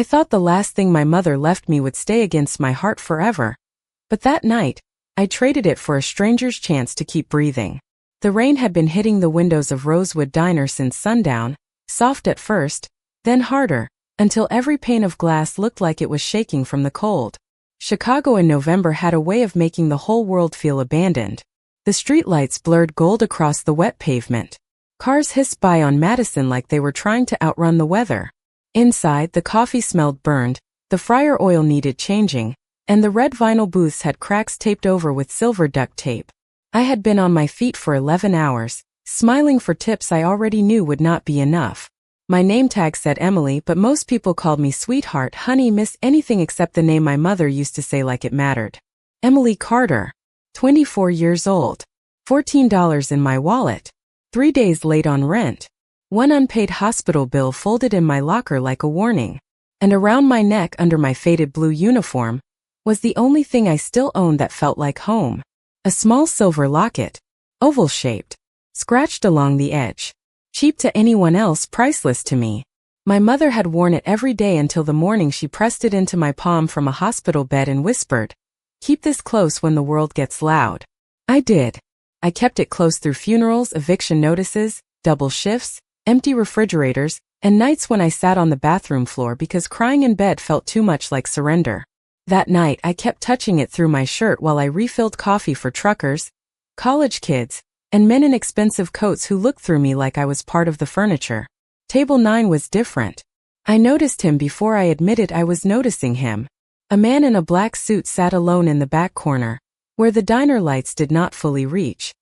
I thought the last thing my mother left me would stay against my heart forever. But that night, I traded it for a stranger's chance to keep breathing. The rain had been hitting the windows of Rosewood Diner since sundown, soft at first, then harder, until every pane of glass looked like it was shaking from the cold. Chicago in November had a way of making the whole world feel abandoned. The streetlights blurred gold across the wet pavement. Cars hissed by on Madison like they were trying to outrun the weather. Inside, the coffee smelled burned, the fryer oil needed changing, and the red vinyl booths had cracks taped over with silver duct tape. I had been on my feet for 11 hours, smiling for tips I already knew would not be enough. My name tag said Emily, but most people called me sweetheart, honey, miss, anything except the name my mother used to say like it mattered. Emily Carter. 24 years old. $14 in my wallet. 3 days late on rent. One unpaid hospital bill folded in my locker like a warning. And around my neck under my faded blue uniform was the only thing I still owned that felt like home. A small silver locket. Oval-shaped. Scratched along the edge. Cheap to anyone else, priceless to me. My mother had worn it every day until the morning she pressed it into my palm from a hospital bed and whispered, "Keep this close when the world gets loud." I did. I kept it close through funerals, eviction notices, double shifts, empty refrigerators, and nights when I sat on the bathroom floor because crying in bed felt too much like surrender. That night I kept touching it through my shirt while I refilled coffee for truckers, college kids, and men in expensive coats who looked through me like I was part of the furniture. Table 9 was different. I noticed him before I admitted I was noticing him. A man in a black suit sat alone in the back corner, where the diner lights did not fully reach.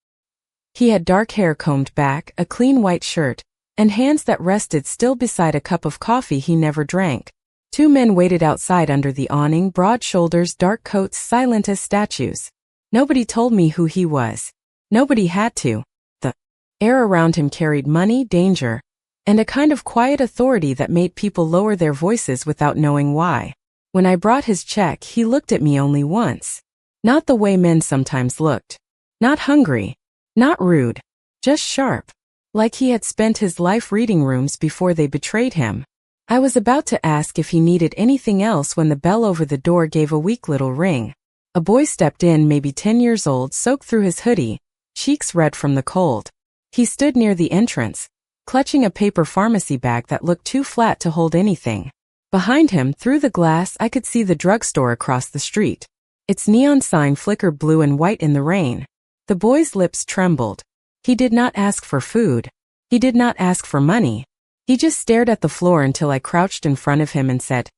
He had dark hair combed back, a clean white shirt, and hands that rested still beside a cup of coffee he never drank. 2 men waited outside under the awning, broad shoulders, dark coats, silent as statues. Nobody told me who he was. Nobody had to. The air around him carried money, danger, and a kind of quiet authority that made people lower their voices without knowing why. When I brought his check, he looked at me only once. Not the way men sometimes looked. Not hungry. Not rude. Just sharp. Like he had spent his life reading rooms before they betrayed him. I was about to ask if he needed anything else when the bell over the door gave a weak little ring. A boy stepped in, maybe 10 years old, soaked through his hoodie, cheeks red from the cold. He stood near the entrance, clutching a paper pharmacy bag that looked too flat to hold anything. Behind him, through the glass, I could see the drugstore across the street. Its neon sign flickered blue and white in the rain. The boy's lips trembled. He did not ask for food. He did not ask for money. He just stared at the floor until I crouched in front of him and said,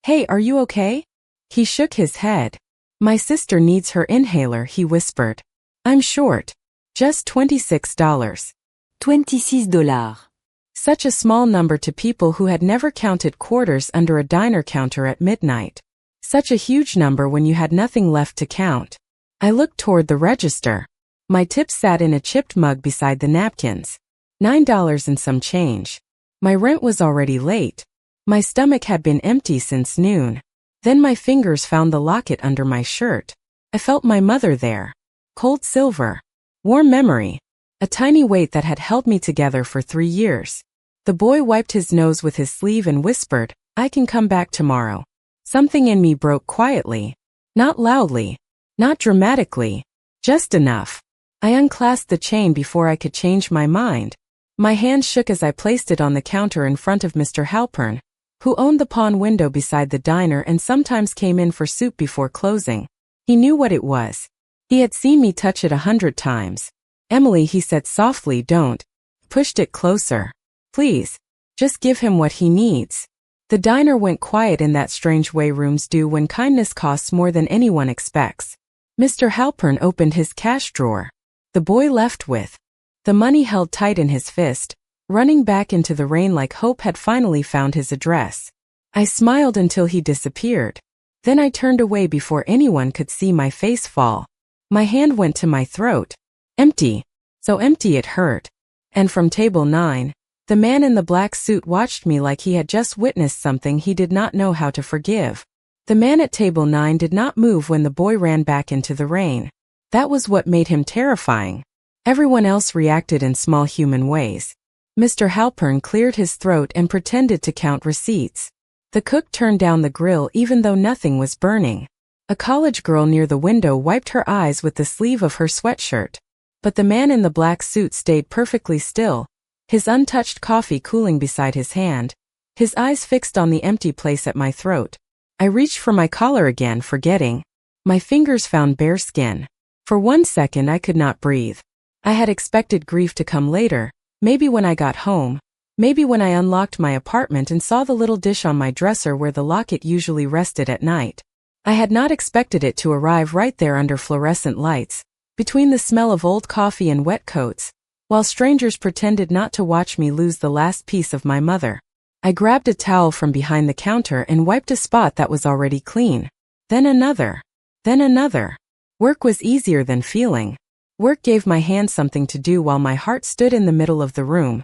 "Hey, are you okay?" He shook his head. "My sister needs her inhaler," he whispered. "I'm short. Just $26. $26. Such a small number to people who had never counted quarters under a diner counter at midnight. Such a huge number when you had nothing left to count. I looked toward the register. My tip sat in a chipped mug beside the napkins. $9 and some change. My rent was already late. My stomach had been empty since noon. Then my fingers found the locket under my shirt. I felt my mother there. Cold silver. Warm memory. A tiny weight that had held me together for 3 years. The boy wiped his nose with his sleeve and whispered, "I can come back tomorrow." Something in me broke quietly. Not loudly. Not dramatically. Just enough. I unclasped the chain before I could change my mind. My hand shook as I placed it on the counter in front of Mr. Halpern, who owned the pawn window beside the diner and sometimes came in for soup before closing. He knew what it was. He had seen me touch it 100 times. "Emily," he said softly, "don't." Pushed it closer. "Please. Just give him what he needs." The diner went quiet in that strange way rooms do when kindness costs more than anyone expects. Mr. Halpern opened his cash drawer. The boy left with the money held tight in his fist, running back into the rain like hope had finally found his address. I smiled until he disappeared. Then I turned away before anyone could see my face fall. My hand went to my throat. Empty. So empty it hurt. And from table 9, the man in the black suit watched me like he had just witnessed something he did not know how to forgive. The man at table 9 did not move when the boy ran back into the rain. That was what made him terrifying. Everyone else reacted in small human ways. Mr. Halpern cleared his throat and pretended to count receipts. The cook turned down the grill even though nothing was burning. A college girl near the window wiped her eyes with the sleeve of her sweatshirt. But the man in the black suit stayed perfectly still, his untouched coffee cooling beside his hand, his eyes fixed on the empty place at my throat. I reached for my collar again, forgetting. My fingers found bare skin. For 1 second I could not breathe. I had expected grief to come later, maybe when I got home, maybe when I unlocked my apartment and saw the little dish on my dresser where the locket usually rested at night. I had not expected it to arrive right there under fluorescent lights, between the smell of old coffee and wet coats, while strangers pretended not to watch me lose the last piece of my mother. I grabbed a towel from behind the counter and wiped a spot that was already clean. Then another. Then another. Work was easier than feeling. Work gave my hands something to do while my heart stood in the middle of the room,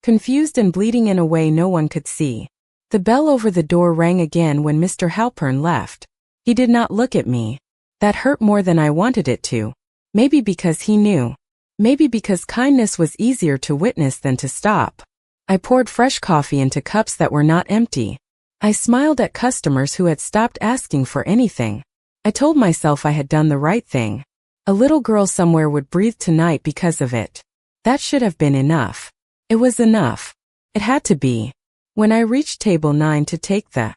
confused and bleeding in a way no one could see. The bell over the door rang again when Mr. Halpern left. He did not look at me. That hurt more than I wanted it to. Maybe because he knew. Maybe because kindness was easier to witness than to stop. I poured fresh coffee into cups that were not empty. I smiled at customers who had stopped asking for anything. I told myself I had done the right thing. A little girl somewhere would breathe tonight because of it. That should have been enough. It was enough. It had to be. When I reached table 9 to take the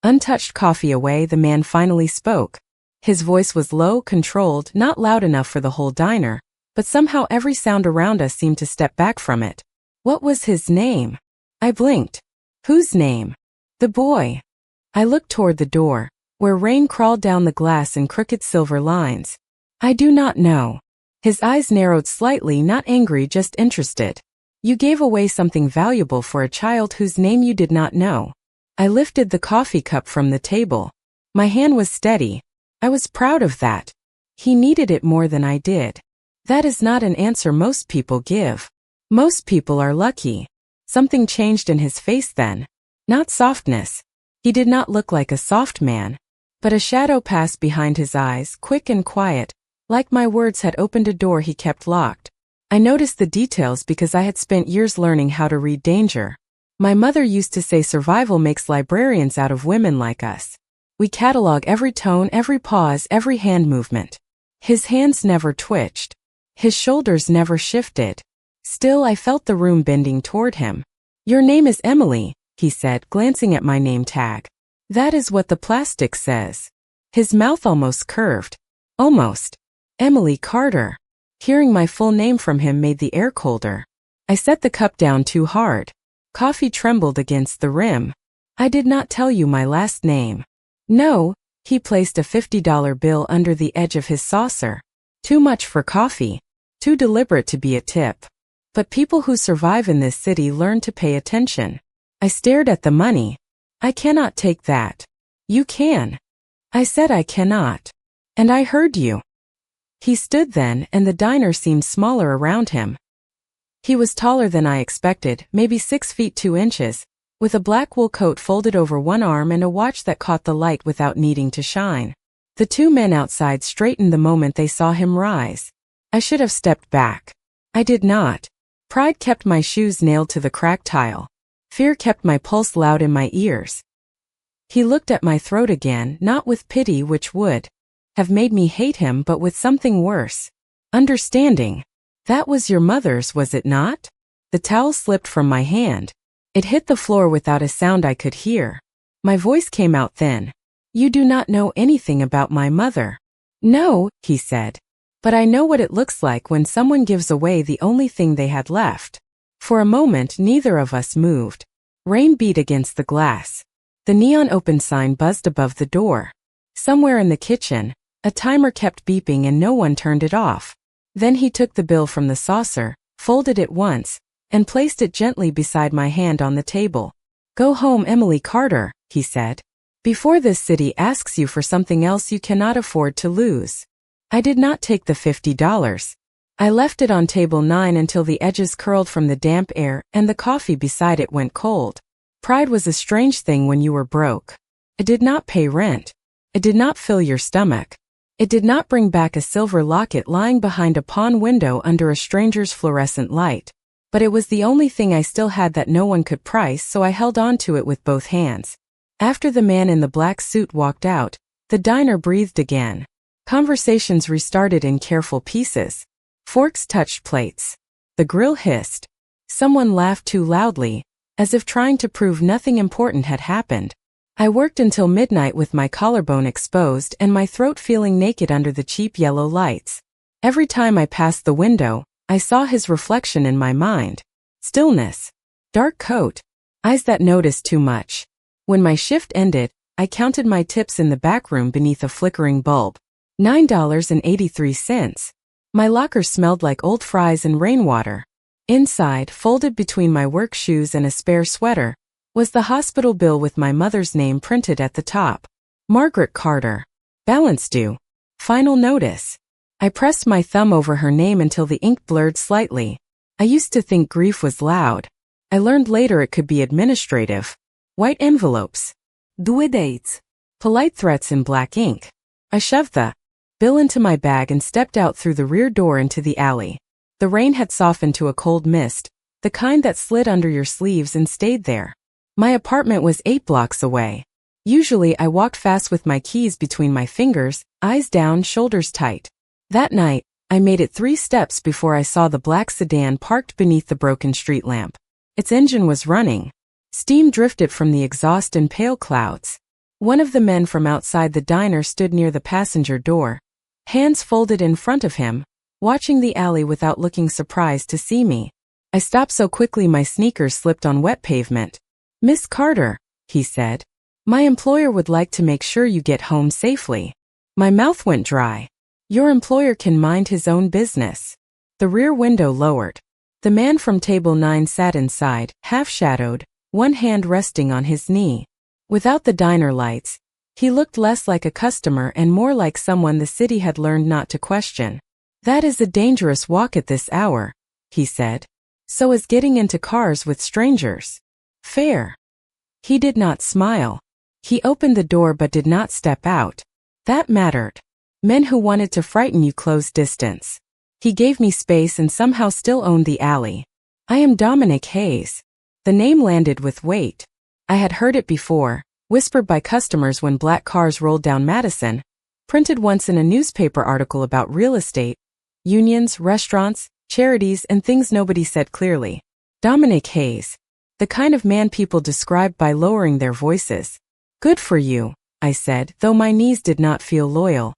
untouched coffee away, the man finally spoke. His voice was low, controlled, not loud enough for the whole diner, but somehow every sound around us seemed to step back from it. What was his name? I blinked. Whose name? The boy. I looked toward the door, where rain crawled down the glass in crooked silver lines. I do not know. His eyes narrowed slightly, not angry, just interested. You gave away something valuable for a child whose name you did not know. I lifted the coffee cup from the table. My hand was steady. I was proud of that. He needed it more than I did. That is not an answer most people give. Most people are lucky. Something changed in his face then. Not softness. He did not look like a soft man. But a shadow passed behind his eyes, quick and quiet, like my words had opened a door he kept locked. I noticed the details because I had spent years learning how to read danger. My mother used to say survival makes librarians out of women like us. We catalog every tone, every pause, every hand movement. His hands never twitched. His shoulders never shifted. Still, I felt the room bending toward him. Your name is Emily, he said, glancing at my name tag. That is what the plastic says. His mouth almost curved. Almost. Emily Carter. Hearing my full name from him made the air colder. I set the cup down too hard. Coffee trembled against the rim. I did not tell you my last name. No, he placed a $50 bill under the edge of his saucer. Too much for coffee. Too deliberate to be a tip. But people who survive in this city learn to pay attention. I stared at the money. I cannot take that. You can. I said I cannot. And I heard you. He stood then, and the diner seemed smaller around him. He was taller than I expected, maybe 6 feet 2 inches, with a black wool coat folded over one arm and a watch that caught the light without needing to shine. The two men outside straightened the moment they saw him rise. I should have stepped back. I did not. Pride kept my shoes nailed to the cracked tile. Fear kept my pulse loud in my ears. He looked at my throat again, not with pity, which would have made me hate him, but with something worse. Understanding. That was your mother's, was it not? The towel slipped from my hand. It hit the floor without a sound I could hear. My voice came out thin. You do not know anything about my mother. No, he said. But I know what it looks like when someone gives away the only thing they had left. For a moment, neither of us moved. Rain beat against the glass. The neon open sign buzzed above the door. Somewhere in the kitchen, a timer kept beeping and no one turned it off. Then he took the bill from the saucer, folded it once, and placed it gently beside my hand on the table. Go home, Emily Carter, he said. Before this city asks you for something else you cannot afford to lose. I did not take the $50. I left it on table 9 until the edges curled from the damp air and the coffee beside it went cold. Pride was a strange thing when you were broke. It did not pay rent. It did not fill your stomach. It did not bring back a silver locket lying behind a pawn window under a stranger's fluorescent light. But it was the only thing I still had that no one could price, so I held on to it with both hands. After the man in the black suit walked out, the diner breathed again. Conversations restarted in careful pieces. Forks touched plates. The grill hissed. Someone laughed too loudly, as if trying to prove nothing important had happened. I worked until midnight with my collarbone exposed and my throat feeling naked under the cheap yellow lights. Every time I passed the window, I saw his reflection in my mind. Stillness. Dark coat. Eyes that noticed too much. When my shift ended, I counted my tips in the back room beneath a flickering bulb. $9.83. My locker smelled like old fries and rainwater. Inside, folded between my work shoes and a spare sweater, was the hospital bill with my mother's name printed at the top. Margaret Carter. Balance due. Final notice. I pressed my thumb over her name until the ink blurred slightly. I used to think grief was loud. I learned later it could be administrative. White envelopes. Due dates. Polite threats in black ink. I shoved the bill into my bag and stepped out through the rear door into the alley. The rain had softened to a cold mist, the kind that slid under your sleeves and stayed there. My apartment was 8 blocks away. Usually I walked fast with my keys between my fingers, eyes down, shoulders tight. That night, I made it 3 steps before I saw the black sedan parked beneath the broken street lamp. Its engine was running. Steam drifted from the exhaust in pale clouds. One of the men from outside the diner stood near the passenger door, hands folded in front of him, watching the alley without looking surprised to see me. I stopped so quickly my sneakers slipped on wet pavement. "Miss Carter," he said, "my employer would like to make sure you get home safely." My mouth went dry. "Your employer can mind his own business." The rear window lowered. The man from table 9 sat inside, half-shadowed, one hand resting on his knee. Without the diner lights, he looked less like a customer and more like someone the city had learned not to question. "That is a dangerous walk at this hour," he said. "So is getting into cars with strangers." "Fair." He did not smile. He opened the door but did not step out. That mattered. Men who wanted to frighten you closed distance. He gave me space and somehow still owned the alley. "I am Dominic Hayes." The name landed with weight. I had heard it before, whispered by customers when black cars rolled down Madison, printed once in a newspaper article about real estate, unions, restaurants, charities, and things nobody said clearly. Dominic Hayes. The kind of man people described by lowering their voices. "Good for you," I said, though my knees did not feel loyal.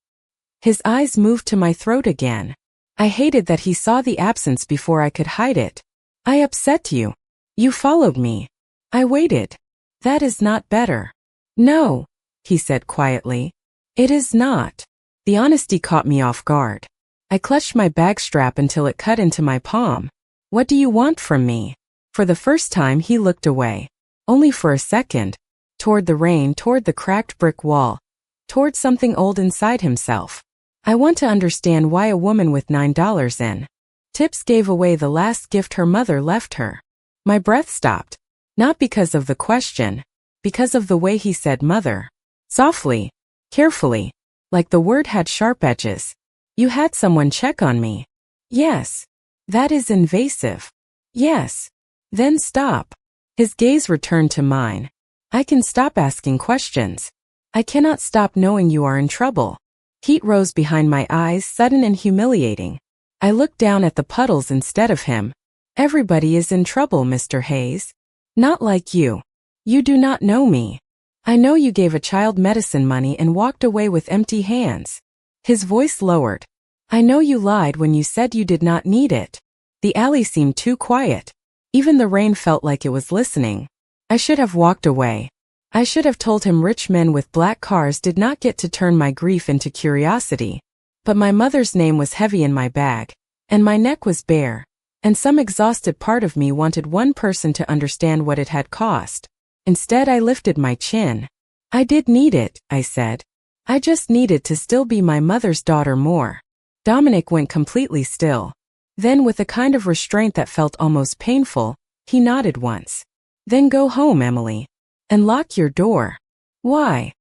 His eyes moved to my throat again. I hated that he saw the absence before I could hide it. "I upset you. You followed me." I waited. "That is not better." "No," he said quietly. "It is not." The honesty caught me off guard. I clutched my bag strap until it cut into my palm. "What do you want from me?" For the first time he looked away. Only for a second. Toward the rain, toward the cracked brick wall. Toward something old inside himself. "I want to understand why a woman with $9 in tips gave away the last gift her mother left her." My breath stopped. Not because of the question, because of the way he said mother. Softly, carefully, like the word had sharp edges. "You had someone check on me." "Yes." "That is invasive." "Yes." "Then stop." His gaze returned to mine. "I can stop asking questions. I cannot stop knowing you are in trouble." Heat rose behind my eyes, sudden and humiliating. I looked down at the puddles instead of him. "Everybody is in trouble, Mr. Hayes. Not like you. You do not know me. I know you gave a child medicine money and walked away with empty hands." His voice lowered. "I know you lied when you said you did not need it." The alley seemed too quiet. Even the rain felt like it was listening. I should have walked away. I should have told him rich men with black cars did not get to turn my grief into curiosity. But my mother's name was heavy in my bag, and my neck was bare, and some exhausted part of me wanted one person to understand what it had cost. Instead, I lifted my chin. "I did need it," I said. "I just needed to still be my mother's daughter more." Dominic went completely still. Then, with a kind of restraint that felt almost painful, he nodded once. "Then go home, Emily. And lock your door." "Why?"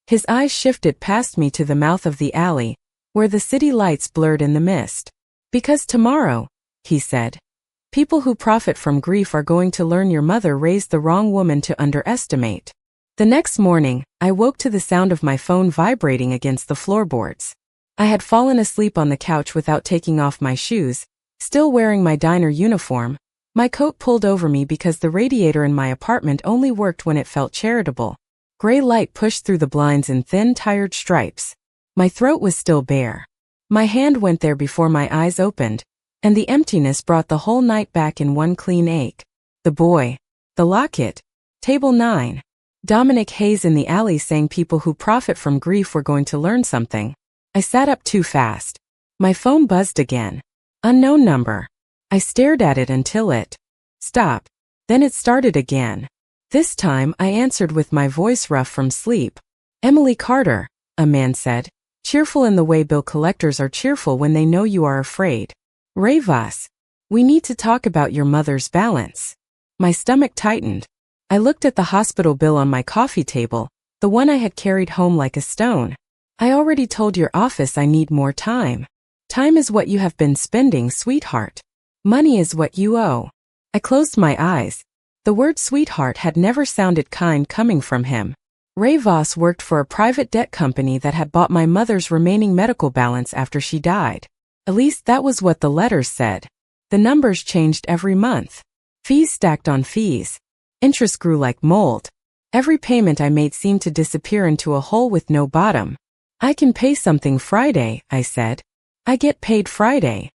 His eyes shifted past me to the mouth of the alley, where the city lights blurred in the mist. "Because tomorrow," he said, "people who profit from grief are going to learn your mother raised the wrong woman to underestimate." The next morning, I woke to the sound of my phone vibrating against the floorboards. I had fallen asleep on the couch without taking off my shoes, still wearing my diner uniform, my coat pulled over me because the radiator in my apartment only worked when it felt charitable. Gray light pushed through the blinds in thin, tired stripes. My throat was still bare. My hand went there before my eyes opened, and the emptiness brought the whole night back in one clean ache. The boy. The locket. Table 9. Dominic Hayes in the alley saying people who profit from grief were going to learn something. I sat up too fast. My phone buzzed again. Unknown number. I stared at it until it stopped. Then it started again. This time I answered with my voice rough from sleep. Emily Carter, a man said, cheerful in the way bill collectors are cheerful when they know you are afraid. Ray Voss. We need to talk about your mother's balance. My stomach tightened. I looked at the hospital bill on my coffee table, the one I had carried home like a stone. I already told your office I need more time. Time is what you have been spending, sweetheart. Money is what you owe. I closed my eyes. The word sweetheart had never sounded kind coming from him. Ray Voss worked for a private debt company that had bought my mother's remaining medical balance after she died. At least that was what the letters said. The numbers changed every month. Fees stacked on fees. Interest grew like mold. Every payment I made seemed to disappear into a hole with no bottom. I can pay something Friday, I said. I get paid Friday.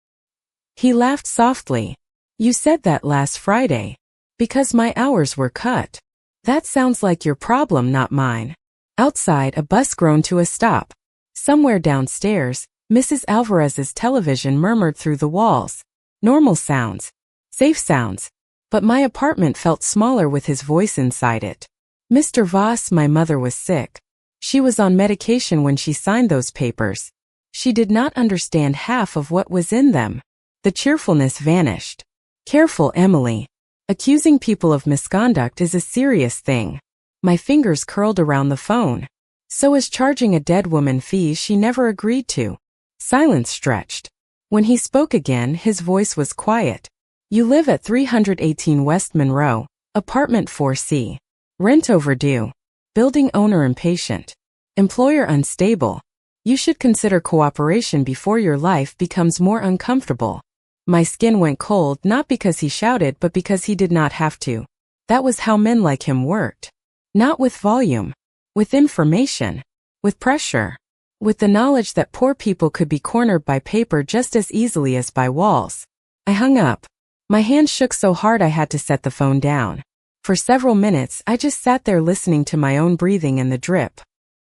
He laughed softly. You said that last Friday. Because my hours were cut. That sounds like your problem, not mine. Outside, a bus groaned to a stop. Somewhere downstairs, Mrs. Alvarez's television murmured through the walls. Normal sounds. Safe sounds. But my apartment felt smaller with his voice inside it. Mr. Voss, my mother was sick. She was on medication when she signed those papers. She did not understand half of what was in them. The cheerfulness vanished. Careful, Emily. Accusing people of misconduct is a serious thing. My fingers curled around the phone. So is charging a dead woman fees she never agreed to. Silence stretched. When he spoke again, his voice was quiet. You live at 318 West Monroe, apartment 4C. Rent overdue. Building owner impatient. Employer unstable. You should consider cooperation before your life becomes more uncomfortable. My skin went cold not because he shouted but because he did not have to. That was how men like him worked. Not with volume. With information. With pressure. With the knowledge that poor people could be cornered by paper just as easily as by walls. I hung up. My hand shook so hard I had to set the phone down. For several minutes I just sat there listening to my own breathing and the drip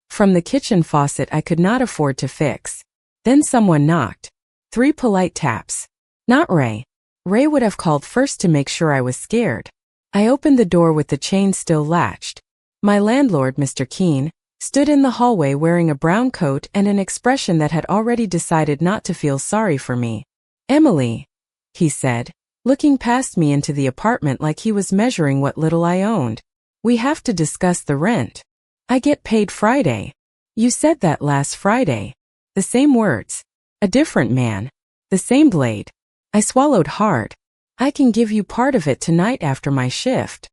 from the kitchen faucet I could not afford to fix. Then someone knocked. 3 polite taps. Not Ray. Ray would have called first to make sure I was scared. I opened the door with the chain still latched. My landlord, Mr. Keene, stood in the hallway wearing a brown coat and an expression that had already decided not to feel sorry for me. Emily, he said, looking past me into the apartment like he was measuring what little I owned. We have to discuss the rent. I get paid Friday. You said that last Friday. The same words. A different man. The same blade. I swallowed hard. I can give you part of it tonight after my shift.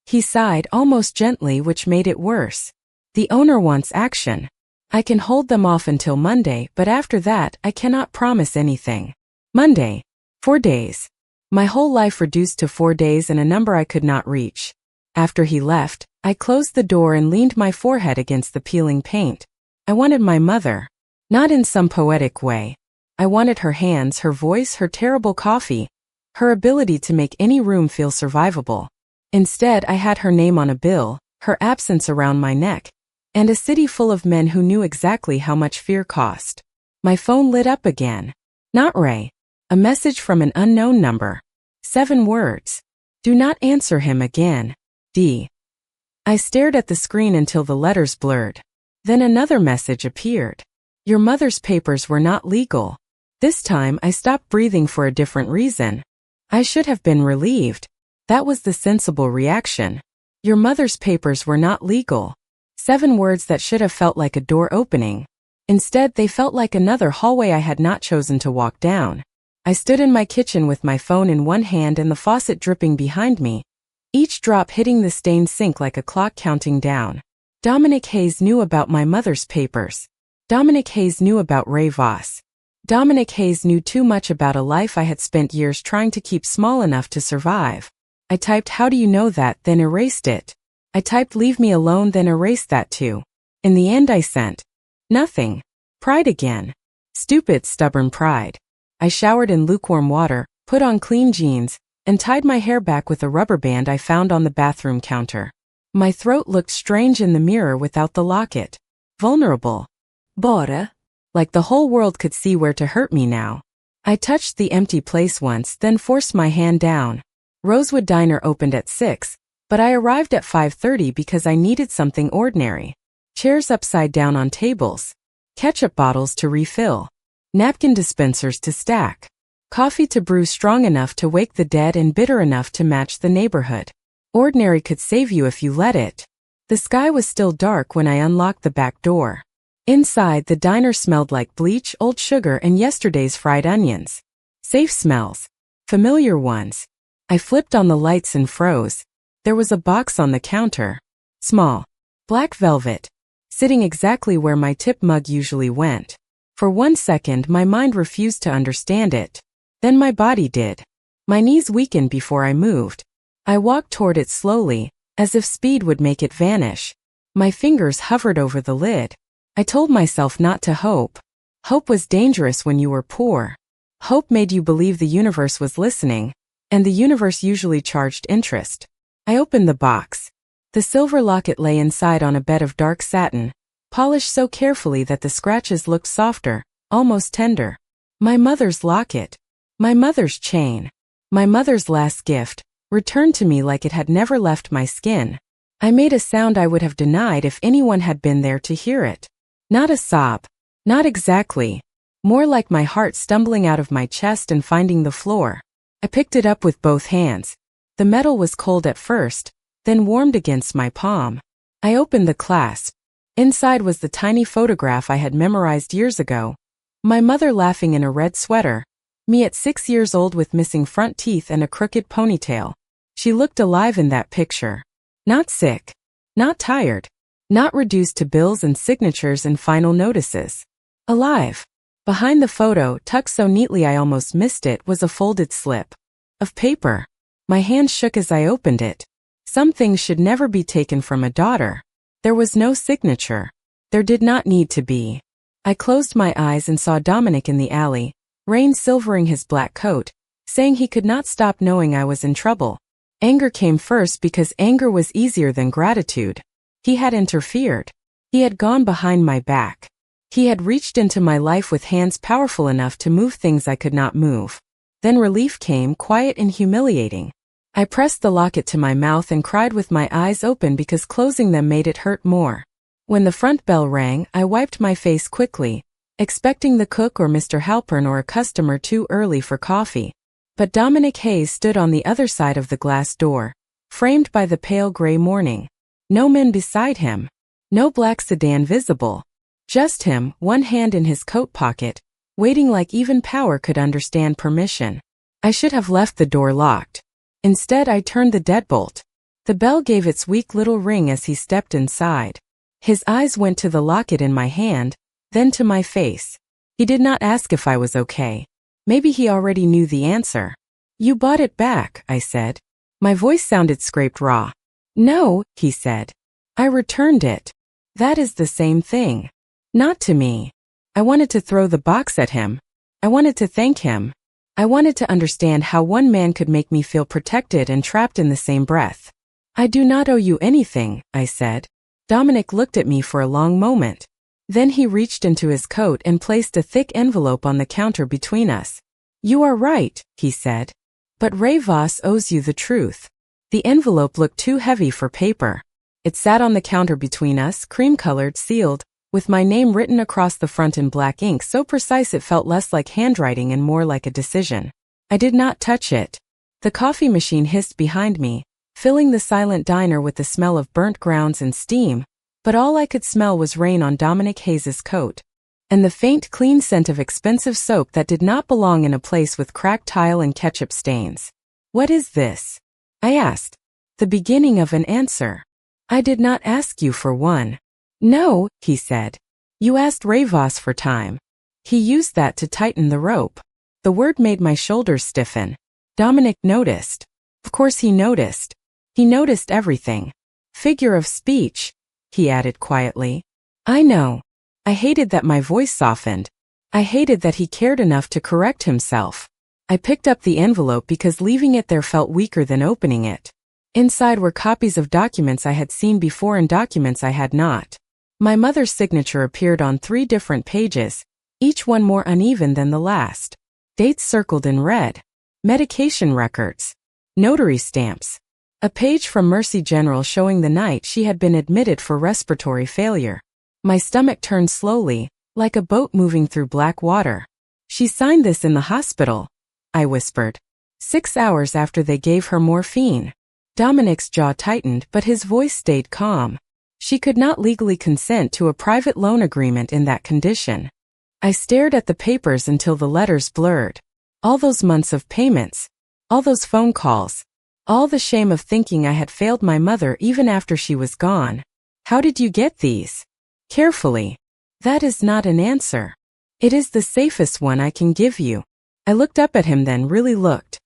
He sighed almost gently, which made it worse. The owner wants action. I can hold them off until Monday, but after that I cannot promise anything. Monday. 4 days. My whole life reduced to 4 days and a number I could not reach. After he left, I closed the door and leaned my forehead against the peeling paint. I wanted my mother. Not in some poetic way. I wanted her hands, her voice, her terrible coffee, her ability to make any room feel survivable. Instead, I had her name on a bill, her absence around my neck, and a city full of men who knew exactly how much fear cost. My phone lit up again. Not Ray. A message from an unknown number. 7 words. Do not answer him again. D. I stared at the screen until the letters blurred. Then another message appeared. Your mother's papers were not legal. This time I stopped breathing for a different reason. I should have been relieved. That was the sensible reaction. Your mother's papers were not legal. 7 words that should have felt like a door opening. Instead, they felt like another hallway I had not chosen to walk down. I stood in my kitchen with my phone in one hand and the faucet dripping behind me. each drop hitting the stained sink like a clock counting down. Dominic Hayes knew about my mother's papers. Dominic Hayes knew about Ray Voss. Dominic Hayes knew too much about a life I had spent years trying to keep small enough to survive. I typed "How do you know that?" then erased it. I typed "Leave me alone" then erased that too. In the end I sent nothing. Pride again. Stupid, stubborn pride. I showered in lukewarm water, put on clean jeans, and tied my hair back with a rubber band I found on the bathroom counter. My throat looked strange in the mirror without the locket. Vulnerable. Bara. Like the whole world could see where to hurt me now. I touched the empty place once, then forced my hand down. Rosewood Diner opened at 6, but I arrived at 5:30 because I needed something ordinary. Chairs upside down on tables. Ketchup bottles to refill. Napkin dispensers to stack. Coffee to brew strong enough to wake the dead and bitter enough to match the neighborhood. Ordinary could save you if you let it. The sky was still dark when I unlocked the back door. Inside, the diner smelled like bleach, old sugar, and yesterday's fried onions. Safe smells. Familiar ones. I flipped on the lights and froze. There was a box on the counter. Small. Black velvet. Sitting exactly where my tip mug usually went. For 1 second, my mind refused to understand it. Then my body did. My knees weakened before I moved. I walked toward it slowly, as if speed would make it vanish. My fingers hovered over the lid. I told myself not to hope. Hope was dangerous when you were poor. Hope made you believe the universe was listening, and the universe usually charged interest. I opened the box. The silver locket lay inside on a bed of dark satin, polished so carefully that the scratches looked softer, almost tender. My mother's locket. My mother's chain. My mother's last gift, returned to me like it had never left my skin. I made a sound I would have denied if anyone had been there to hear it. Not a sob. Not exactly. More like my heart stumbling out of my chest and finding the floor. I picked it up with both hands. The metal was cold at first, then warmed against my palm. I opened the clasp. Inside was the tiny photograph I had memorized years ago. My mother laughing in a red sweater. Me at 6 years old with missing front teeth and a crooked ponytail. She looked alive in that picture. Not sick. Not tired. Not reduced to bills and signatures and final notices. Alive. Behind the photo, tucked so neatly I almost missed it, was a folded slip of paper. My hand shook as I opened it. Some things should never be taken from a daughter. There was no signature. There did not need to be. I closed my eyes and saw Dominic in the alley, rain silvering his black coat, saying he could not stop knowing I was in trouble. Anger came first because anger was easier than gratitude. He had interfered. He had gone behind my back. He had reached into my life with hands powerful enough to move things I could not move. Then relief came, quiet and humiliating. I pressed the locket to my mouth and cried with my eyes open because closing them made it hurt more. When the front bell rang, I wiped my face quickly, expecting the cook or Mr. Halpern or a customer too early for coffee. But Dominic Hayes stood on the other side of the glass door, framed by the pale gray morning. No men beside him. No black sedan visible. Just him, one hand in his coat pocket, waiting like even power could understand permission. I should have left the door locked. Instead, I turned the deadbolt. The bell gave its weak little ring as he stepped inside. His eyes went to the locket in my hand, then to my face. He did not ask if I was okay. Maybe he already knew the answer. "You bought it back," I said. My voice sounded scraped raw. "No," he said. "I returned it." That is the same thing. Not to me. I wanted to throw the box at him. I wanted to thank him. I wanted to understand how one man could make me feel protected and trapped in the same breath. "I do not owe you anything," I said. Dominic looked at me for a long moment. Then he reached into his coat and placed a thick envelope on the counter between us. "You are right," he said. "But Ray Voss owes you the truth." The envelope looked too heavy for paper. It sat on the counter between us, cream-colored, sealed, with my name written across the front in black ink so precise it felt less like handwriting and more like a decision. I did not touch it. The coffee machine hissed behind me, filling the silent diner with the smell of burnt grounds and steam, but all I could smell was rain on Dominic Hayes's coat, and the faint, clean scent of expensive soap that did not belong in a place with cracked tile and ketchup stains. "What is this?" I asked. The beginning of an answer. I did not ask you for one. No, he said. You asked Ravos for time. He used that to tighten the rope. The word made my shoulders stiffen. Dominic noticed. Of course he noticed. He noticed everything. Figure of speech, he added quietly. I know. I hated that my voice softened. I hated that he cared enough to correct himself. I picked up the envelope because leaving it there felt weaker than opening it. Inside were copies of documents I had seen before and documents I had not. My mother's signature appeared on 3 different pages, each one more uneven than the last. Dates circled in red. Medication records. Notary stamps. A page from Mercy General showing the night she had been admitted for respiratory failure. My stomach turned slowly, like a boat moving through black water. She signed this in the hospital, I whispered. 6 hours after they gave her morphine. Dominic's jaw tightened, but his voice stayed calm. She could not legally consent to a private loan agreement in that condition. I stared at the papers until the letters blurred. All those months of payments. All those phone calls. All the shame of thinking I had failed my mother even after she was gone. How did you get these? Carefully. That is not an answer. It is the safest one I can give you. I looked up at him then, really looked.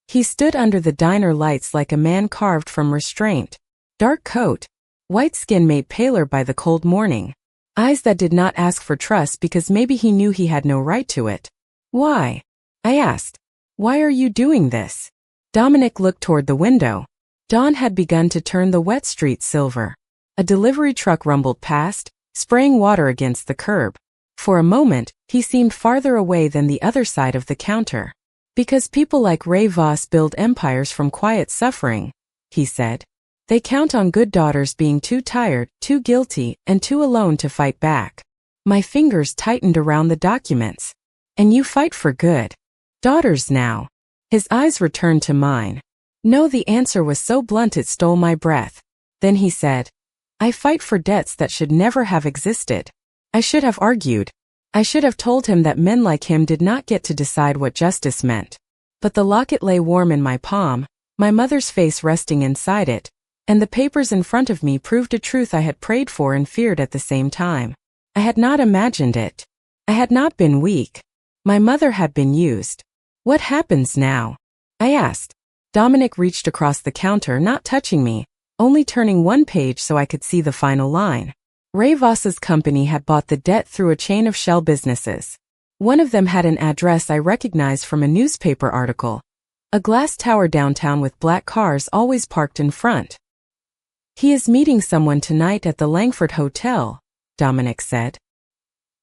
He stood under the diner lights like a man carved from restraint. Dark coat. White skin made paler by the cold morning. Eyes that did not ask for trust because maybe he knew he had no right to it. Why? I asked. Why are you doing this? Dominic looked toward the window. Dawn had begun to turn the wet street silver. A delivery truck rumbled past, spraying water against the curb. For a moment, he seemed farther away than the other side of the counter. Because people like Ray Voss build empires from quiet suffering, he said. They count on good daughters being too tired, too guilty, and too alone to fight back. My fingers tightened around the documents. And you fight for good daughters now. His eyes returned to mine. No, the answer was so blunt it stole my breath. Then he said, I fight for debts that should never have existed. I should have argued. I should have told him that men like him did not get to decide what justice meant. But the locket lay warm in my palm, my mother's face resting inside it, and the papers in front of me proved a truth I had prayed for and feared at the same time. I had not imagined it. I had not been weak. My mother had been used. What happens now? I asked. Dominic reached across the counter, not touching me, only turning one page so I could see the final line. Ray Voss's company had bought the debt through a chain of shell businesses. One of them had an address I recognized from a newspaper article. A glass tower downtown with black cars always parked in front. He is meeting someone tonight at the Langford Hotel, Dominic said.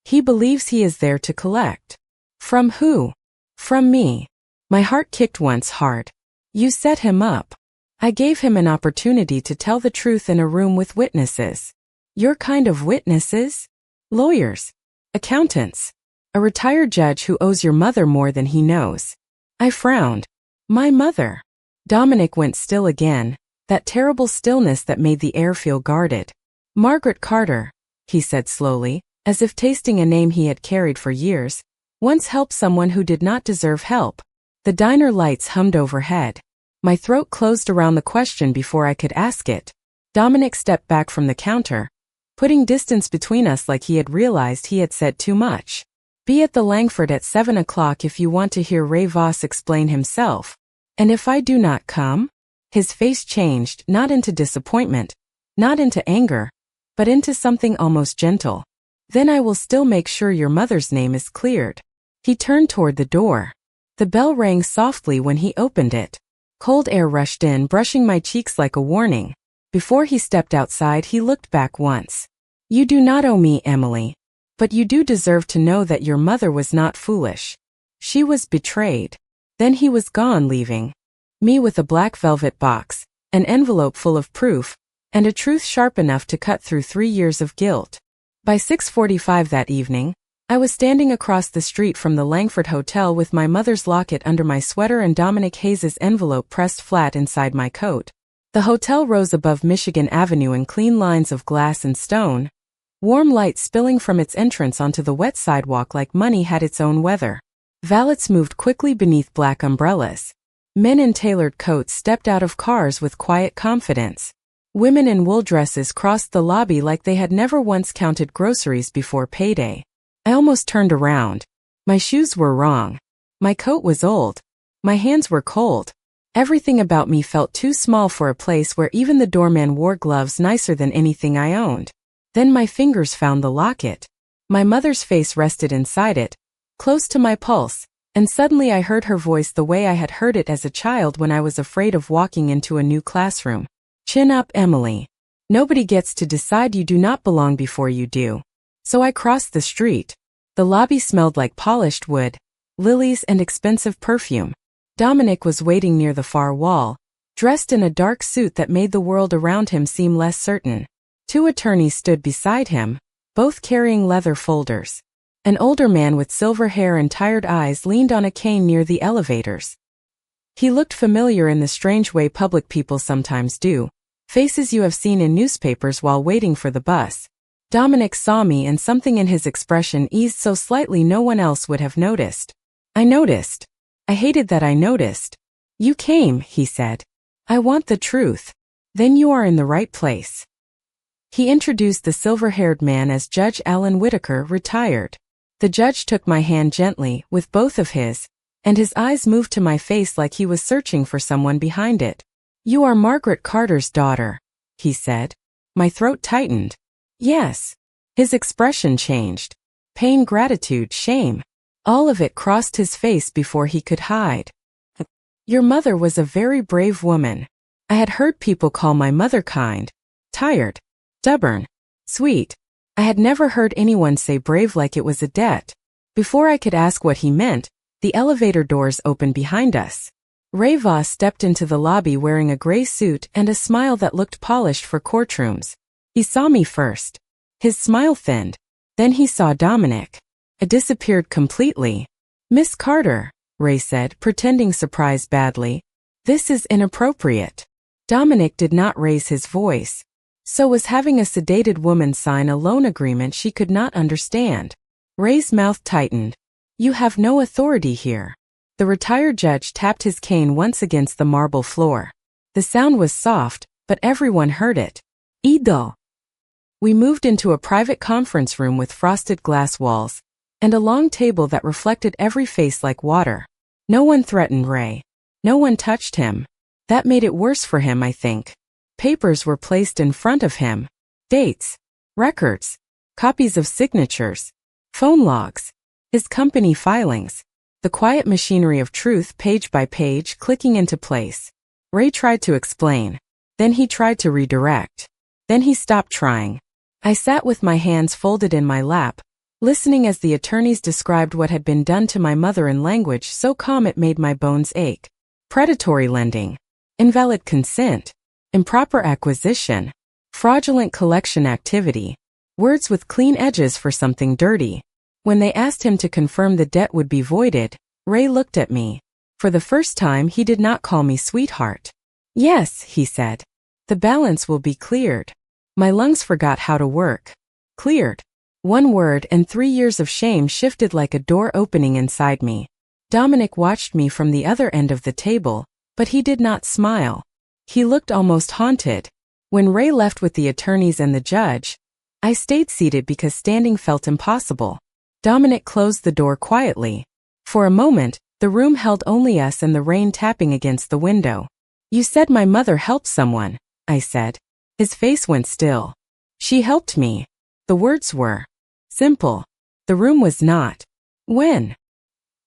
He believes he is there to collect. From who? From me. My heart kicked once hard. You set him up. I gave him an opportunity to tell the truth in a room with witnesses. Your kind of witnesses? Lawyers. Accountants. A retired judge who owes your mother more than he knows. I frowned. My mother. Dominic went still again, that terrible stillness that made the air feel guarded. Margaret Carter, he said slowly, as if tasting a name he had carried for years, once helped someone who did not deserve help. The diner lights hummed overhead. My throat closed around the question before I could ask it. Dominic stepped back from the counter, putting distance between us like he had realized he had said too much. Be at the Langford at 7 o'clock if you want to hear Ray Voss explain himself. And if I do not come? His face changed, not into disappointment, not into anger, but into something almost gentle. Then I will still make sure your mother's name is cleared. He turned toward the door. The bell rang softly when he opened it. Cold air rushed in, brushing my cheeks like a warning. Before he stepped outside, he looked back once. You do not owe me, Emily. But you do deserve to know that your mother was not foolish. She was betrayed. Then he was gone, leaving me with a black velvet box, an envelope full of proof, and a truth sharp enough to cut through 3 years of guilt. By 6:45 that evening, I was standing across the street from the Langford Hotel with my mother's locket under my sweater and Dominic Hayes's envelope pressed flat inside my coat. The hotel rose above Michigan Avenue in clean lines of glass and stone, warm light spilling from its entrance onto the wet sidewalk like money had its own weather. Valets moved quickly beneath black umbrellas. Men in tailored coats stepped out of cars with quiet confidence. Women in wool dresses crossed the lobby like they had never once counted groceries before payday. I almost turned around. My shoes were wrong. My coat was old. My hands were cold. Everything about me felt too small for a place where even the doorman wore gloves nicer than anything I owned. Then my fingers found the locket. My mother's face rested inside it, close to my pulse, and suddenly I heard her voice the way I had heard it as a child when I was afraid of walking into a new classroom. Chin up, Emily. Nobody gets to decide you do not belong before you do. So I crossed the street. The lobby smelled like polished wood, lilies, and expensive perfume. Dominic was waiting near the far wall, dressed in a dark suit that made the world around him seem less certain. 2 attorneys stood beside him, both carrying leather folders. An older man with silver hair and tired eyes leaned on a cane near the elevators. He looked familiar in the strange way public people sometimes do, faces you have seen in newspapers while waiting for the bus. Dominic saw me and something in his expression eased so slightly no one else would have noticed. I noticed. I hated that I noticed. You came, he said. I want the truth. Then you are in the right place. He introduced the silver-haired man as Judge Alan Whitaker, retired. The judge took my hand gently, with both of his, and his eyes moved to my face like he was searching for someone behind it. You are Margaret Carter's daughter, he said. My throat tightened. Yes. His expression changed. Pain, gratitude, shame. All of it crossed his face before he could hide. Your mother was a very brave woman. I had heard people call my mother kind, tired, stubborn, sweet. I had never heard anyone say brave like it was a debt. Before I could ask what he meant, the elevator doors opened behind us. Ray Voss stepped into the lobby wearing a gray suit and a smile that looked polished for courtrooms. He saw me first. His smile thinned. Then he saw Dominic. I disappeared completely. Miss Carter, Ray said, pretending surprised badly. This is inappropriate. Dominic did not raise his voice. So was having a sedated woman sign a loan agreement she could not understand. Ray's mouth tightened. You have no authority here. The retired judge tapped his cane once against the marble floor. The sound was soft, but everyone heard it. Ido. We moved into a private conference room with frosted glass walls, and a long table that reflected every face like water. No one threatened Ray. No one touched him. That made it worse for him, I think. Papers were placed in front of him. Dates. Records. Copies of signatures. Phone logs. His company filings. The quiet machinery of truth page by page clicking into place. Ray tried to explain. Then he tried to redirect. Then he stopped trying. I sat with my hands folded in my lap, listening as the attorneys described what had been done to my mother in language so calm it made my bones ache. Predatory lending. Invalid consent. Improper acquisition. Fraudulent collection activity. Words with clean edges for something dirty. When they asked him to confirm the debt would be voided, Ray looked at me. For the first time he did not call me sweetheart. Yes, he said. The balance will be cleared. My lungs forgot how to work. Cleared. One word and 3 years of shame shifted like a door opening inside me. Dominic watched me from the other end of the table, but he did not smile. He looked almost haunted. When Ray left with the attorneys and the judge, I stayed seated because standing felt impossible. Dominic closed the door quietly. For a moment, the room held only us and the rain tapping against the window. You said my mother helped someone, I said. His face went still. She helped me. The words were simple. The room was not. When?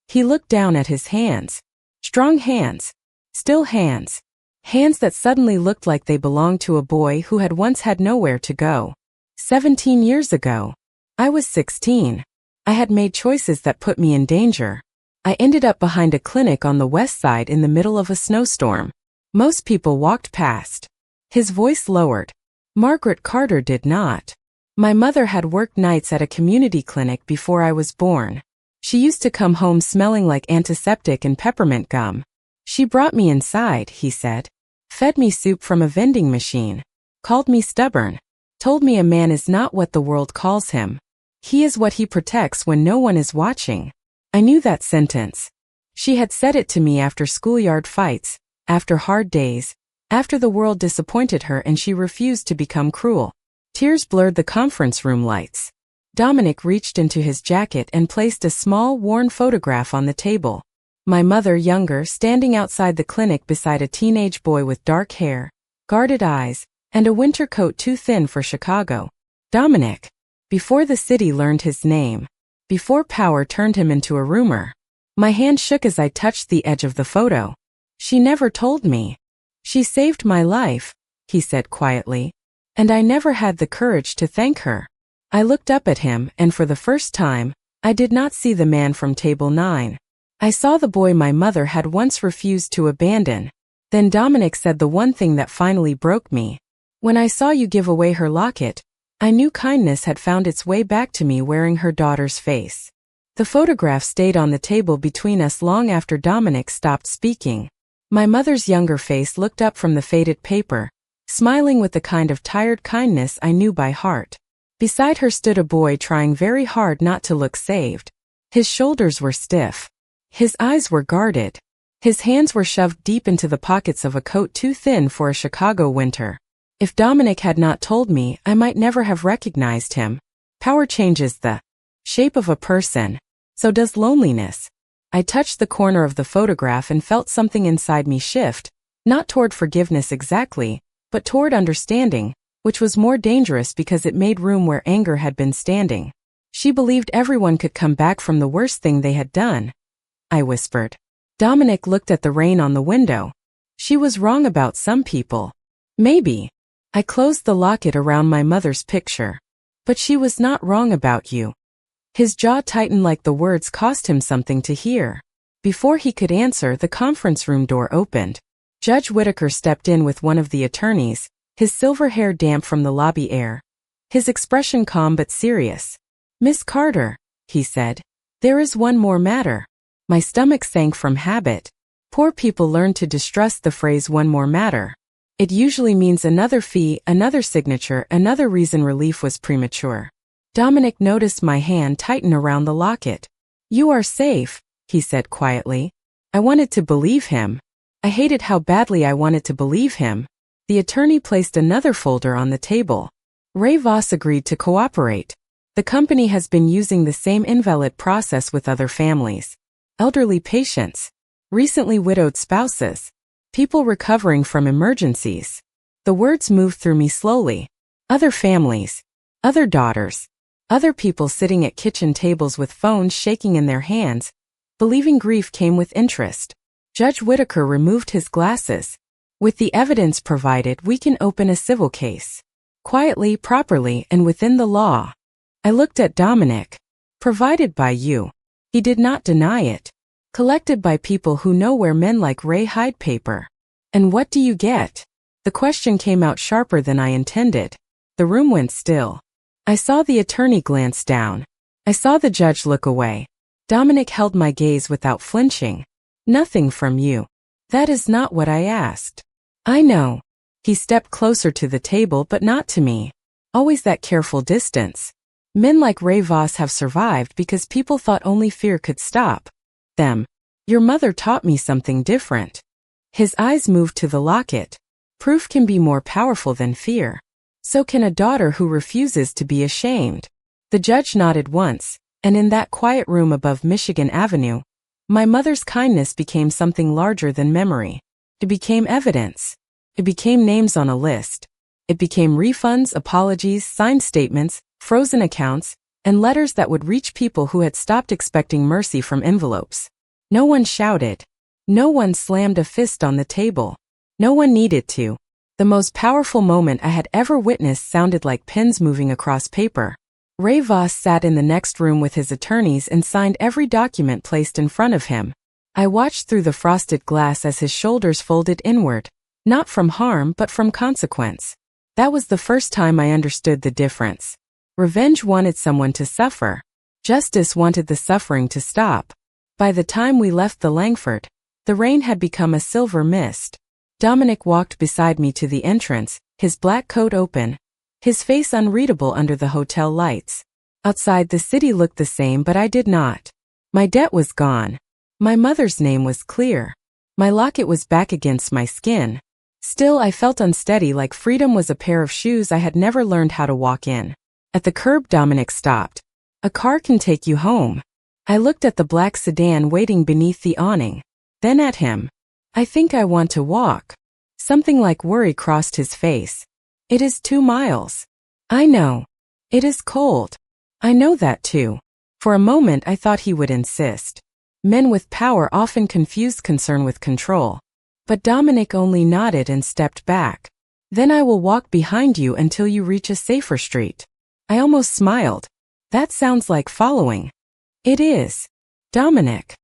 He looked down at his hands. Strong hands. Still hands. Hands that suddenly looked like they belonged to a boy who had once had nowhere to go. 17 years ago. I was 16. I had made choices that put me in danger. I ended up behind a clinic on the west side in the middle of a snowstorm. Most people walked past. His voice lowered. Margaret Carter did not. My mother had worked nights at a community clinic before I was born. She used to come home smelling like antiseptic and peppermint gum. She brought me inside, he said. Fed me soup from a vending machine. Called me stubborn. Told me a man is not what the world calls him. He is what he protects when no one is watching. I knew that sentence. She had said it to me after schoolyard fights, after hard days, after the world disappointed her and she refused to become cruel. Tears blurred the conference room lights. Dominic reached into his jacket and placed a small, worn photograph on the table. My mother, younger, standing outside the clinic beside a teenage boy with dark hair, guarded eyes, and a winter coat too thin for Chicago. Dominic. Before the city learned his name. Before power turned him into a rumor. My hand shook as I touched the edge of the photo. She never told me. She saved my life, he said quietly. And I never had the courage to thank her. I looked up at him, and for the first time, I did not see the man from table 9. I saw the boy my mother had once refused to abandon. Then Dominic said the one thing that finally broke me. When I saw you give away her locket, I knew kindness had found its way back to me wearing her daughter's face. The photograph stayed on the table between us long after Dominic stopped speaking. My mother's younger face looked up from the faded paper, smiling with the kind of tired kindness I knew by heart. Beside her stood a boy trying very hard not to look saved. His shoulders were stiff. His eyes were guarded. His hands were shoved deep into the pockets of a coat too thin for a Chicago winter. If Dominic had not told me, I might never have recognized him. Power changes the shape of a person. So does loneliness. I touched the corner of the photograph and felt something inside me shift, not toward forgiveness exactly, but toward understanding, which was more dangerous because it made room where anger had been standing. She believed everyone could come back from the worst thing they had done. I whispered. Dominic looked at the rain on the window. She was wrong about some people. Maybe. I closed the locket around my mother's picture. But she was not wrong about you. His jaw tightened like the words cost him something to hear. Before he could answer, the conference room door opened. Judge Whitaker stepped in with one of the attorneys, his silver hair damp from the lobby air. His expression calm but serious. Miss Carter, he said, there is one more matter. My stomach sank from habit. Poor people learn to distrust the phrase one more matter. It usually means another fee, another signature, another reason relief was premature. Dominic noticed my hand tighten around the locket. You are safe, he said quietly. I wanted to believe him. I hated how badly I wanted to believe him. The attorney placed another folder on the table. Ray Voss agreed to cooperate. The company has been using the same invalid process with other families. Elderly patients. Recently widowed spouses. People recovering from emergencies. The words moved through me slowly. Other families. Other daughters. Other people sitting at kitchen tables with phones shaking in their hands, believing grief came with interest. Judge Whitaker removed his glasses. With the evidence provided, we can open a civil case. Quietly, properly, and within the law. I looked at Dominic. Provided by you. He did not deny it. Collected by people who know where men like Ray hide paper. And what do you get? The question came out sharper than I intended. The room went still. I saw the attorney glance down. I saw the judge look away. Dominic held my gaze without flinching. Nothing from you. That is not what I asked. I know. He stepped closer to the table but not to me. Always that careful distance. Men like Ray Voss have survived because people thought only fear could stop them. Your mother taught me something different. His eyes moved to the locket. Proof can be more powerful than fear. So can a daughter who refuses to be ashamed. The judge nodded once, and in that quiet room above Michigan Avenue, my mother's kindness became something larger than memory. It became evidence. It became names on a list. It became refunds, apologies, signed statements, frozen accounts, and letters that would reach people who had stopped expecting mercy from envelopes. No one shouted. No one slammed a fist on the table. No one needed to. The most powerful moment I had ever witnessed sounded like pens moving across paper. Ray Voss sat in the next room with his attorneys and signed every document placed in front of him. I watched through the frosted glass as his shoulders folded inward, not from harm but from consequence. That was the first time I understood the difference. Revenge wanted someone to suffer. Justice wanted the suffering to stop. By the time we left the Langford, the rain had become a silver mist. Dominic walked beside me to the entrance, his black coat open, his face unreadable under the hotel lights. Outside the city looked the same but I did not. My debt was gone. My mother's name was clear. My locket was back against my skin. Still, I felt unsteady, like freedom was a pair of shoes I had never learned how to walk in. At the curb, Dominic stopped. "A car can take you home." I looked at the black sedan waiting beneath the awning. Then at him. "I think I want to walk." Something like worry crossed his face. "It is 2 miles. I know. It is cold. I know that too." For a moment I thought he would insist. Men with power often confuse concern with control. But Dominic only nodded and stepped back. "Then I will walk behind you until you reach a safer street." I almost smiled. "That sounds like following." "It is. Dominic."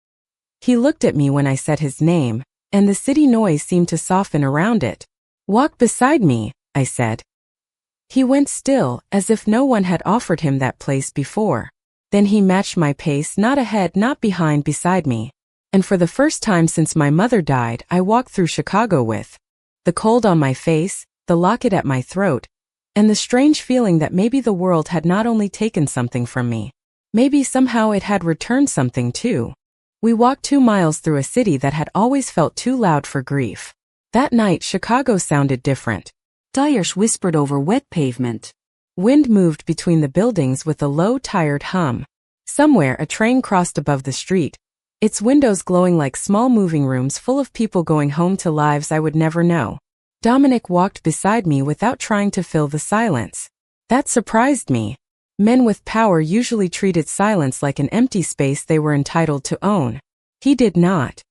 He looked at me when I said his name, and the city noise seemed to soften around it. "Walk beside me," I said. He went still, as if no one had offered him that place before. Then he matched my pace, not ahead, not behind, beside me. And for the first time since my mother died, I walked through Chicago with the cold on my face, the locket at my throat, and the strange feeling that maybe the world had not only taken something from me, maybe somehow it had returned something too. We walked 2 miles through a city that had always felt too loud for grief. That night, Chicago sounded different. Tires whispered over wet pavement. Wind moved between the buildings with a low, tired hum. Somewhere, a train crossed above the street, its windows glowing like small moving rooms full of people going home to lives I would never know. Dominic walked beside me without trying to fill the silence. That surprised me. Men with power usually treated silence like an empty space they were entitled to own. He did not.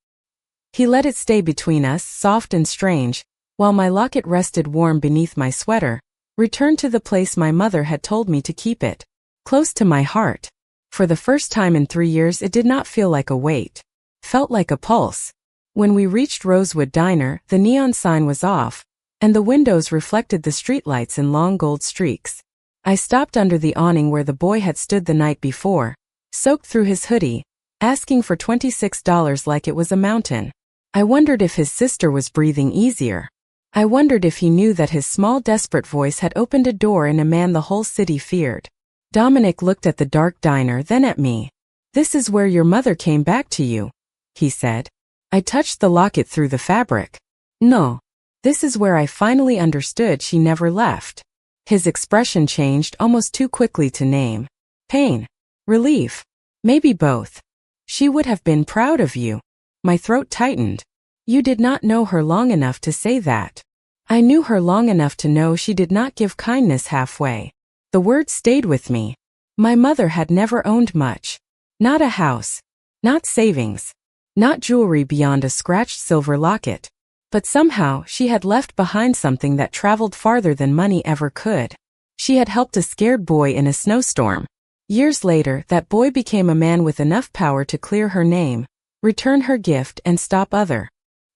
He let it stay between us, soft and strange, while my locket rested warm beneath my sweater, returned to the place my mother had told me to keep it, close to my heart. For the first time in 3 years, it did not feel like a weight. Felt like a pulse. When we reached Rosewood Diner, the neon sign was off, and the windows reflected the streetlights in long gold streaks. I stopped under the awning where the boy had stood the night before, soaked through his hoodie, asking for $26 like it was a mountain. I wondered if his sister was breathing easier. I wondered if he knew that his small, desperate voice had opened a door in a man the whole city feared. Dominic looked at the dark diner, then at me. "This is where your mother came back to you," he said. I touched the locket through the fabric. "No. This is where I finally understood she never left." His expression changed almost too quickly to name. Pain. Relief. Maybe both. "She would have been proud of you." My throat tightened. "You did not know her long enough to say that." I knew her long enough to know she did not give kindness halfway. The word stayed with me. My mother had never owned much. Not a house. Not savings. Not jewelry beyond a scratched silver locket. But somehow, she had left behind something that traveled farther than money ever could. She had helped a scared boy in a snowstorm. Years later, that boy became a man with enough power to clear her name, return her gift, and stop other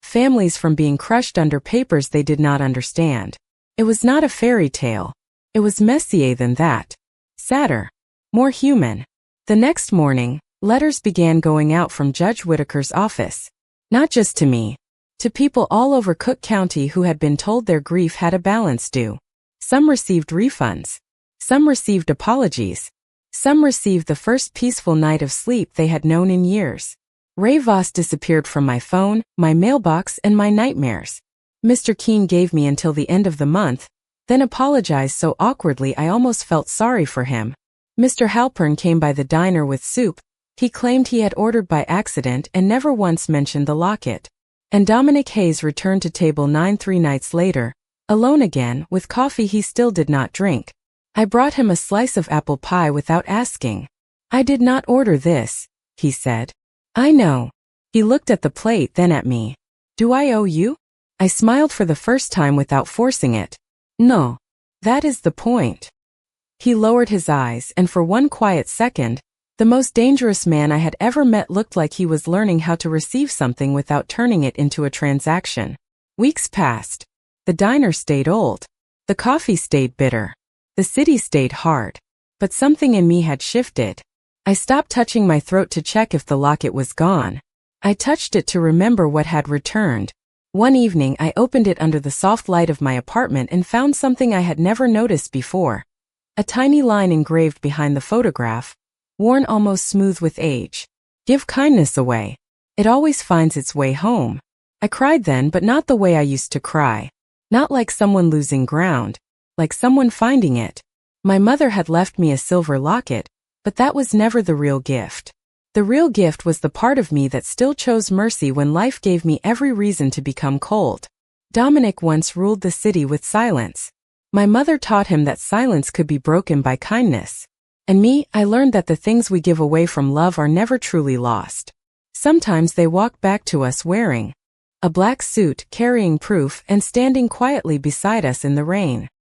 families from being crushed under papers they did not understand. It was not a fairy tale. It was messier than that. Sadder. More human. The next morning, letters began going out from Judge Whitaker's office. Not just to me. To people all over Cook County who had been told their grief had a balance due. Some received refunds. Some received apologies. Some received the first peaceful night of sleep they had known in years. Ray Voss disappeared from my phone, my mailbox, and my nightmares. Mr. Keene gave me until the end of the month, then apologized so awkwardly I almost felt sorry for him. Mr. Halpern came by the diner with soup. He claimed he had ordered by accident and never once mentioned the locket. And Dominic Hayes returned to table 9 3 nights later, alone again, with coffee he still did not drink. I brought him a slice of apple pie without asking. "I did not order this," he said. "I know." He looked at the plate, then at me. "Do I owe you?" I smiled for the first time without forcing it. "No. That is the point." He lowered his eyes, and for one quiet second, the most dangerous man I had ever met looked like he was learning how to receive something without turning it into a transaction. Weeks passed. The diner stayed old. The coffee stayed bitter. The city stayed hard. But something in me had shifted. I stopped touching my throat to check if the locket was gone. I touched it to remember what had returned. One evening I opened it under the soft light of my apartment and found something I had never noticed before. A tiny line engraved behind the photograph, worn almost smooth with age. "Give kindness away." It always finds its way home. I cried then, but not the way I used to cry. Not like someone losing ground, like someone finding it. My mother had left me a silver locket, but that was never the real gift. The real gift was the part of me that still chose mercy when life gave me every reason to become cold. Dominic once ruled the city with silence. My mother taught him that silence could be broken by kindness. And me, I learned that the things we give away from love are never truly lost. Sometimes they walk back to us wearing a black suit, carrying proof, and standing quietly beside us in the rain.